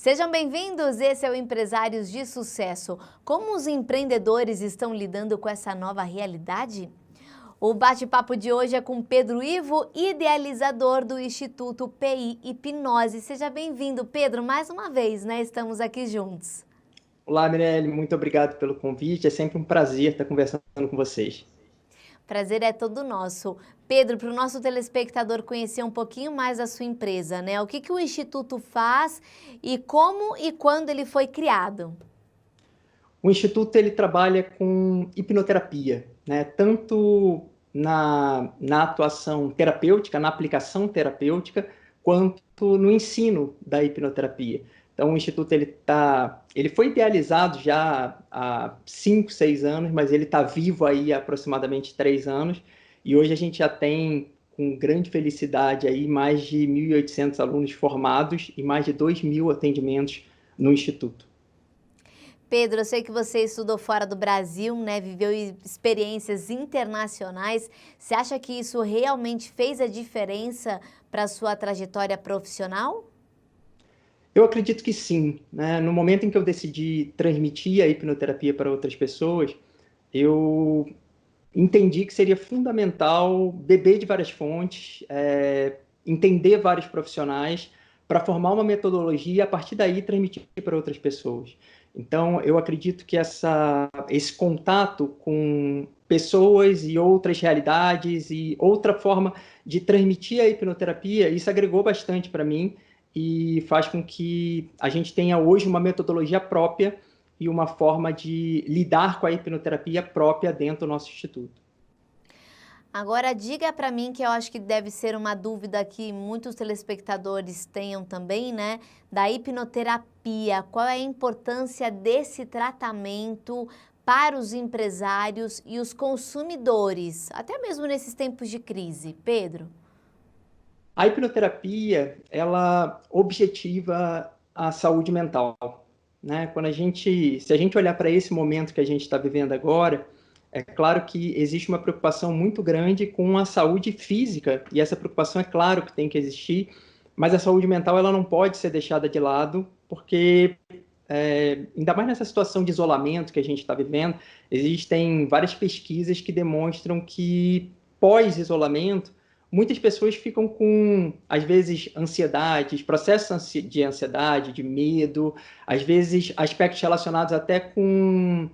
Sejam bem-vindos, esse é o Empresários de Sucesso. Como os empreendedores estão lidando com essa nova realidade? O bate-papo de hoje é com Pedro Ivo, idealizador do Instituto PI Hipnose. Seja bem-vindo, Pedro, mais uma vez, né? Estamos aqui juntos. Olá, Mirelle, muito obrigado pelo convite. É sempre um prazer estar conversando com vocês. Prazer é todo nosso. Pedro, para o nosso telespectador conhecer um pouquinho mais da sua empresa, né? O que o Instituto faz e como e quando ele foi criado? O Instituto ele trabalha com hipnoterapia, né? Tanto na atuação terapêutica, na aplicação terapêutica, quanto no ensino da hipnoterapia. Então, o Instituto ele foi idealizado já há 5, 6 anos, mas ele está vivo aí há aproximadamente 3 anos. E hoje a gente já tem, com grande felicidade, aí, mais de 1.800 alunos formados e mais de 2.000 atendimentos no Instituto. Pedro, eu sei que você estudou fora do Brasil, né? Viveu experiências internacionais. Você acha que isso realmente fez a diferença para a sua trajetória profissional? Eu acredito que sim, né? No momento em que eu decidi transmitir a hipnoterapia para outras pessoas, eu entendi que seria fundamental beber de várias fontes, entender vários profissionais para formar uma metodologia e a partir daí transmitir para outras pessoas. Então, eu acredito que esse contato com pessoas e outras realidades e outra forma de transmitir a hipnoterapia, isso agregou bastante para mim e faz com que a gente tenha hoje uma metodologia própria e uma forma de lidar com a hipnoterapia própria dentro do nosso instituto. Agora, diga para mim, que eu acho que deve ser uma dúvida que muitos telespectadores tenham também, né? Da hipnoterapia. Qual é a importância desse tratamento para os empresários e os consumidores, até mesmo nesses tempos de crise? Pedro? A hipnoterapia, ela objetiva a saúde mental, né? Se a gente olhar para esse momento que a gente está vivendo agora, é claro que existe uma preocupação muito grande com a saúde física, e essa preocupação é claro que tem que existir, mas a saúde mental ela não pode ser deixada de lado, porque ainda mais nessa situação de isolamento que a gente está vivendo, existem várias pesquisas que demonstram que pós-isolamento, muitas pessoas ficam com, às vezes, ansiedades, processos de ansiedade, de medo, às vezes aspectos relacionados até com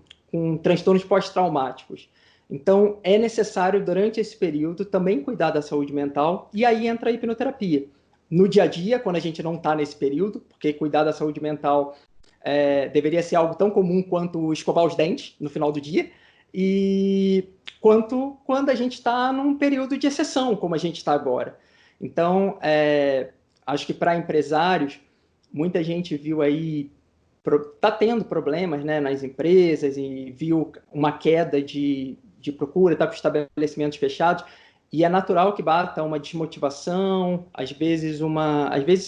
transtornos pós-traumáticos. Então, é necessário, durante esse período, também cuidar da saúde mental, e aí entra a hipnoterapia. No dia a dia, quando a gente não está nesse período, porque cuidar da saúde mental deveria ser algo tão comum quanto escovar os dentes no final do dia, e quanto quando a gente está num período de exceção, como a gente está agora. Então, acho que para empresários, muita gente viu aí, está tendo problemas, né, nas empresas e viu uma queda de procura, está com estabelecimentos fechados, e é natural que bata uma desmotivação, às vezes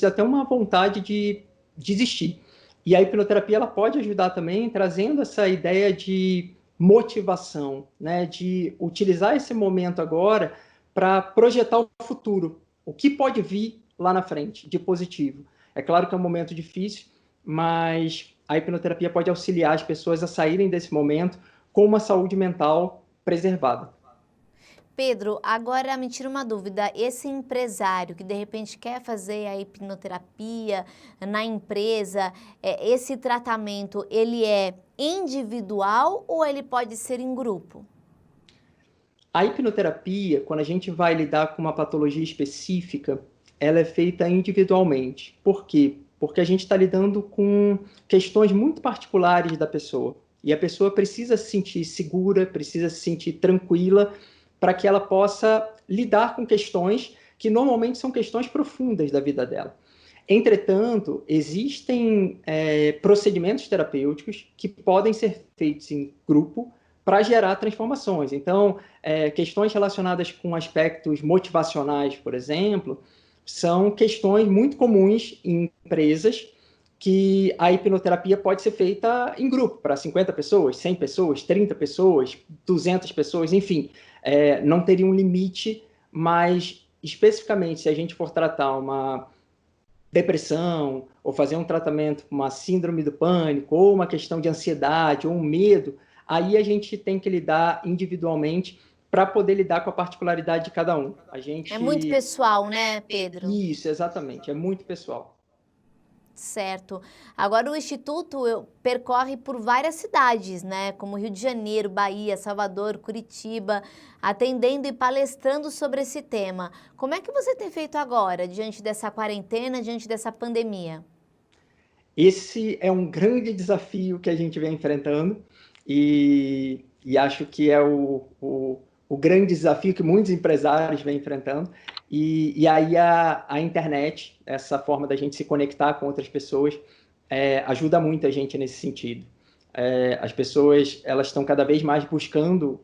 até uma vontade de desistir. E a hipnoterapia ela pode ajudar também trazendo essa ideia de motivação, né? De utilizar esse momento agora para projetar o futuro. O que pode vir lá na frente de positivo. É claro que é um momento difícil, mas a hipnoterapia pode auxiliar as pessoas a saírem desse momento com uma saúde mental preservada. Pedro, agora me tira uma dúvida, esse empresário que de repente quer fazer a hipnoterapia na empresa, esse tratamento, ele é individual ou ele pode ser em grupo? A hipnoterapia, quando a gente vai lidar com uma patologia específica, ela é feita individualmente. Por quê? Porque a gente está lidando com questões muito particulares da pessoa. E a pessoa precisa se sentir segura, precisa se sentir tranquila, para que ela possa lidar com questões que normalmente são questões profundas da vida dela. Entretanto, existem procedimentos terapêuticos que podem ser feitos em grupo para gerar transformações. Então, questões relacionadas com aspectos motivacionais, por exemplo, são questões muito comuns em empresas que a hipnoterapia pode ser feita em grupo, para 50 pessoas, 100 pessoas, 30 pessoas, 200 pessoas, enfim, não teria um limite, mas especificamente se a gente for tratar uma depressão, ou fazer um tratamento para uma síndrome do pânico, ou uma questão de ansiedade, ou um medo, aí a gente tem que lidar individualmente para poder lidar com a particularidade de cada um. É muito pessoal, né, Pedro? Isso, exatamente, é muito pessoal. Certo. Agora o Instituto percorre por várias cidades, né? Como Rio de Janeiro, Bahia, Salvador, Curitiba, atendendo e palestrando sobre esse tema. Como é que você tem feito agora, diante dessa quarentena, diante dessa pandemia? Esse é um grande desafio que a gente vem enfrentando e acho que é o grande desafio que muitos empresários vêm enfrentando. E aí a internet, essa forma da gente se conectar com outras pessoas, ajuda muito a gente nesse sentido. As pessoas elas estão cada vez mais buscando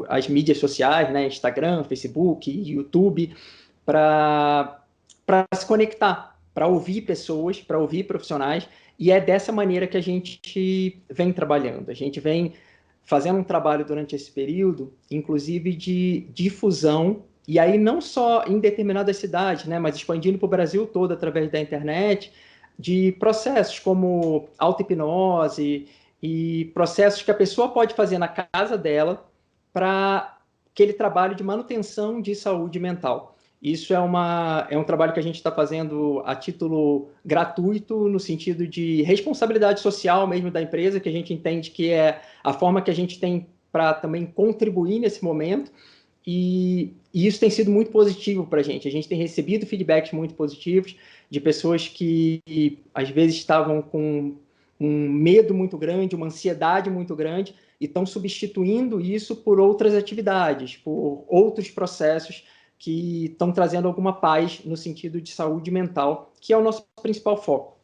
as mídias sociais, né, Instagram, Facebook, YouTube, para se conectar, para ouvir pessoas, para ouvir profissionais, e é dessa maneira que a gente vem trabalhando. A gente vem fazendo um trabalho durante esse período, inclusive de difusão, e aí não só em determinadas cidades, né, mas expandindo para o Brasil todo através da internet, de processos como auto-hipnose e processos que a pessoa pode fazer na casa dela para aquele trabalho de manutenção de saúde mental. Isso é um trabalho que a gente está fazendo a título gratuito, no sentido de responsabilidade social mesmo da empresa, que a gente entende que é a forma que a gente tem para também contribuir nesse momento. E isso tem sido muito positivo para a gente. A gente tem recebido feedbacks muito positivos de pessoas que às vezes estavam com um medo muito grande, uma ansiedade muito grande, e estão substituindo isso por outras atividades, por outros processos que estão trazendo alguma paz no sentido de saúde mental, que é o nosso principal foco.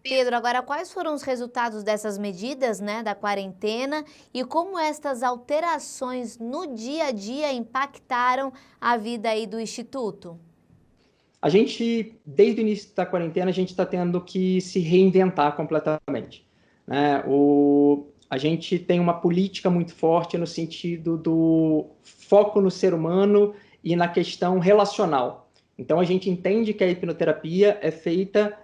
Pedro, agora quais foram os resultados dessas medidas, né, da quarentena e como estas alterações no dia a dia impactaram a vida aí do Instituto? A gente, desde o início da quarentena, a gente está tendo que se reinventar completamente, né? A gente tem uma política muito forte no sentido do foco no ser humano e na questão relacional. Então, a gente entende que a hipnoterapia é feita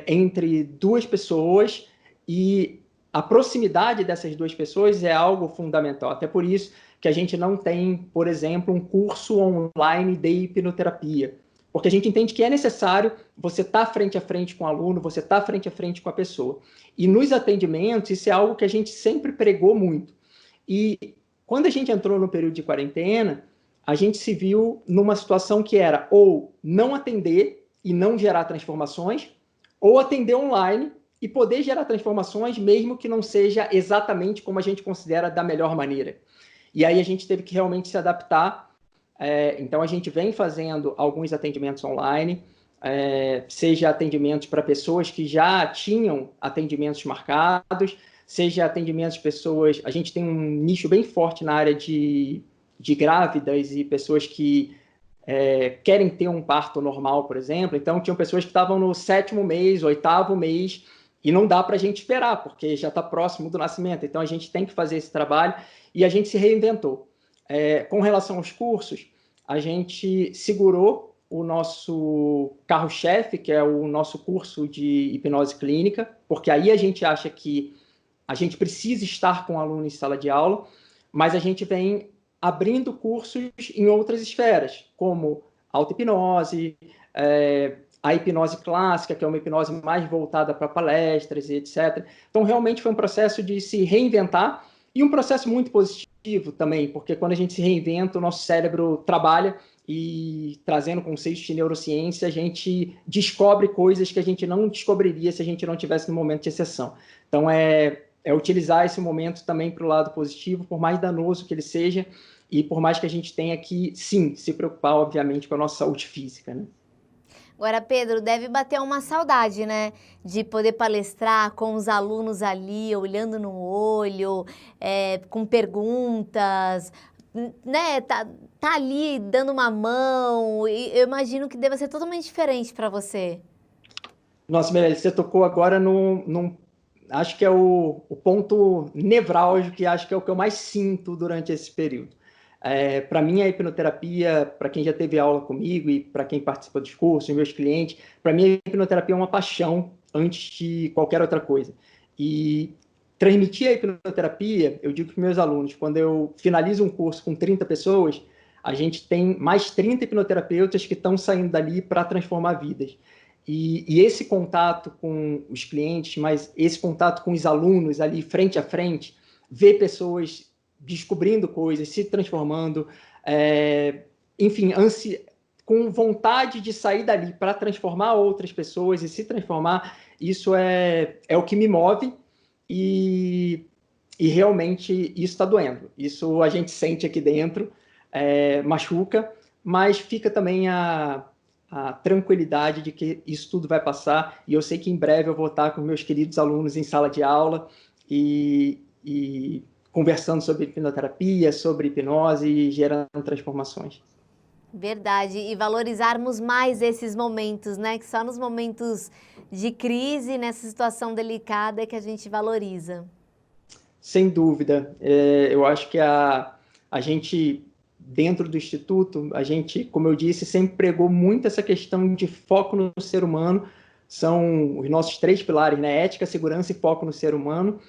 entre duas pessoas e a proximidade dessas duas pessoas é algo fundamental. Até por isso que a gente não tem, por exemplo, um curso online de hipnoterapia. Porque a gente entende que é necessário você estar frente a frente com o aluno, você estar frente a frente com a pessoa. E nos atendimentos, isso é algo que a gente sempre pregou muito. E quando a gente entrou no período de quarentena, a gente se viu numa situação que era ou não atender e não gerar transformações, ou atender online e poder gerar transformações, mesmo que não seja exatamente como a gente considera da melhor maneira. E aí a gente teve que realmente se adaptar. Então, a gente vem fazendo alguns atendimentos online, seja atendimentos para pessoas que já tinham atendimentos marcados, seja atendimentos de pessoas... A gente tem um nicho bem forte na área de grávidas e pessoas que querem ter um parto normal, por exemplo. Então, tinham pessoas que estavam no 7º mês, 8º mês, e não dá para a gente esperar, porque já está próximo do nascimento. Então, a gente tem que fazer esse trabalho e a gente se reinventou. Com relação aos cursos, a gente segurou o nosso carro-chefe, que é o nosso curso de hipnose clínica, porque aí a gente acha que a gente precisa estar com o aluno em sala de aula, mas a gente vem abrindo cursos em outras esferas, como auto-hipnose, a hipnose clássica, que é uma hipnose mais voltada para palestras e etc. Então, realmente foi um processo de se reinventar e um processo muito positivo também, porque quando a gente se reinventa, o nosso cérebro trabalha e, trazendo conceitos de neurociência, a gente descobre coisas que a gente não descobriria se a gente não tivesse no momento de exceção. Então, é utilizar esse momento também para o lado positivo, por mais danoso que ele seja, e por mais que a gente tenha que, sim, se preocupar, obviamente, com a nossa saúde física, né? Agora, Pedro, deve bater uma saudade, né? De poder palestrar com os alunos ali, olhando no olho, com perguntas, né? Tá ali dando uma mão. E eu imagino que deva ser totalmente diferente para você. Nossa, Mirelle, você tocou agora acho que é o ponto nevrálgico, que acho que é o que eu mais sinto durante esse período. Para mim, a hipnoterapia, para quem já teve aula comigo e para quem participa dos cursos, meus clientes, para mim a hipnoterapia é uma paixão antes de qualquer outra coisa. E transmitir a hipnoterapia, eu digo para os meus alunos, quando eu finalizo um curso com 30 pessoas, a gente tem mais 30 hipnoterapeutas que estão saindo dali para transformar vidas. E esse contato com os clientes, mas esse contato com os alunos ali frente a frente, ver pessoas descobrindo coisas, se transformando, enfim, com vontade de sair dali para transformar outras pessoas e se transformar, isso é o que me move e realmente isso está doendo. Isso a gente sente aqui dentro, machuca, mas fica também a tranquilidade de que isso tudo vai passar e eu sei que em breve eu vou estar com meus queridos alunos em sala de aula e conversando sobre hipnoterapia, sobre hipnose e gerando transformações. Verdade, e valorizarmos mais esses momentos, né? Que só nos momentos de crise, nessa situação delicada, é que a gente valoriza. Sem dúvida. Eu acho que a gente, dentro do Instituto, a gente, como eu disse, sempre pregou muito essa questão de foco no ser humano. São os nossos 3 pilares, né? Ética, segurança e foco no ser humano.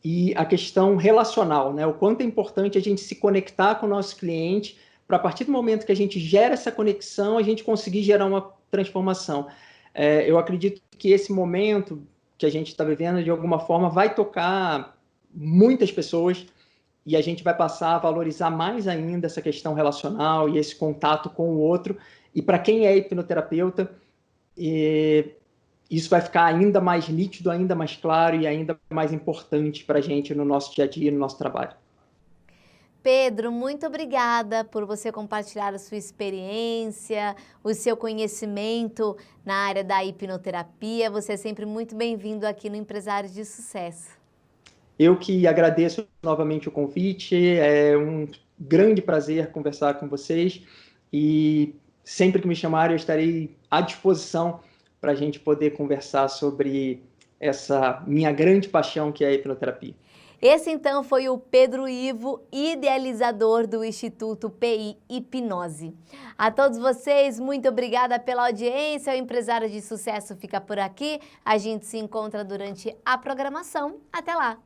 E a questão relacional, né? O quanto é importante a gente se conectar com o nosso cliente para, a partir do momento que a gente gera essa conexão, a gente conseguir gerar uma transformação. Eu acredito que esse momento que a gente está vivendo, de alguma forma, vai tocar muitas pessoas e a gente vai passar a valorizar mais ainda essa questão relacional e esse contato com o outro. E para quem é hipnoterapeuta, isso vai ficar ainda mais nítido, ainda mais claro e ainda mais importante para a gente no nosso dia a dia, no nosso trabalho. Pedro, muito obrigada por você compartilhar a sua experiência, o seu conhecimento na área da hipnoterapia. Você é sempre muito bem-vindo aqui no Empresários de Sucesso. Eu que agradeço novamente o convite, é um grande prazer conversar com vocês e sempre que me chamarem eu estarei à disposição para a gente poder conversar sobre essa minha grande paixão que é a hipnoterapia. Esse então foi o Pedro Ivo, idealizador do Instituto PI Hipnose. A todos vocês, muito obrigada pela audiência. O Empresário de Sucesso fica por aqui. A gente se encontra durante a programação. Até lá!